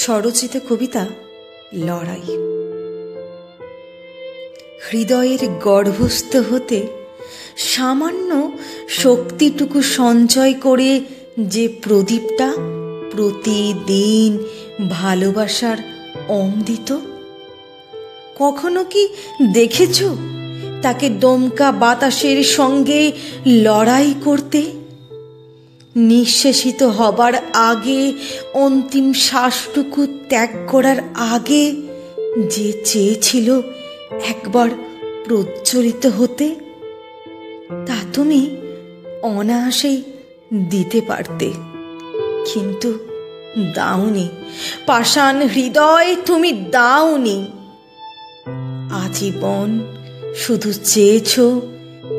স্বরচিত কবিতা লড়াই। হৃদয়ের গর্ভস্থ হতে সামান্য শক্তিটুকু সঞ্চয় করে যে প্রদীপটা প্রতিদিন ভালোবাসার অমৃত, কখনো কি দেখেছ তাকে দমকা বাতাসের সঙ্গে লড়াই করতে? নিঃশেষিত হবার আগে, অন্তিম শ্বাসটুকু ত্যাগ করার আগে যে চেয়েছিল একবার প্রজ্বলিত হতে, তা তুমি অনায়াসেই দিতে পারতে, কিন্তু দাওনি। পাষাণ হৃদয়, তুমি দাওনি। আজীবন শুধু চেয়েছ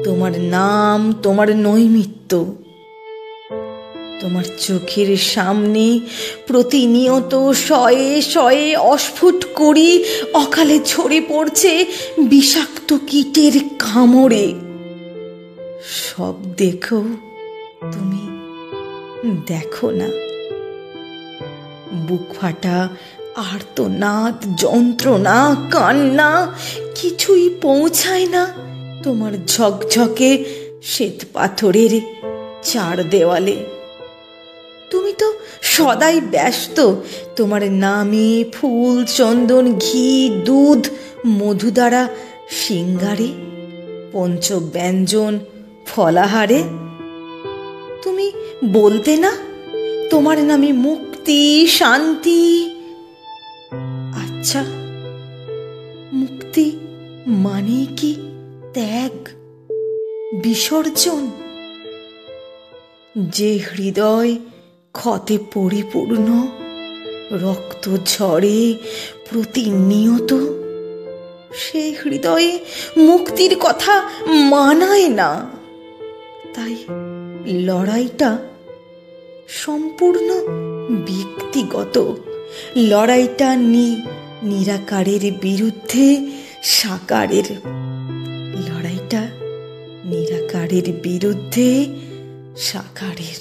তোমার নাম, তোমার নৈমিত্য। তোমার চোখের সামনে প্রতিনিয়ত শয়ে শয়ে অস্ফুট করি অকালে ঝরে পড়ছে বিষাক্ত কীটের কামড়ে। সব দেখো, তুমি দেখো না। বুক ফাটা আর্তনাদ, যন্ত্রণা, কান্না কিছুই পৌঁছায় না তোমার ঝকঝকে শ্বেত পাথরের চার দেওয়ালে। তুমি তো সদাই ব্যস্ত তোমার নামে ফুল, চন্দন, ঘি, দুধ, মধু দ্বারা সিঙ্গারে, পঞ্চব্যঞ্জন, ফলাহারে। তুমি বলতে না তোমার নামে মুক্তি, শান্তি। আচ্ছা, মুক্তি মানে কি ত্যাগ, বিসর্জন? যে হৃদয় ক্ষতে পরিপূর্ণ, রক্ত ঝরে প্রতিনিয়ত, সে হৃদয়ে মুক্তির কথা মানায় না। তাই লড়াইটা সম্পূর্ণ ব্যক্তিগত। লড়াইটা নিরাকারের বিরুদ্ধে সাকারের। লড়াইটা নিরাকারের বিরুদ্ধে সাকারের।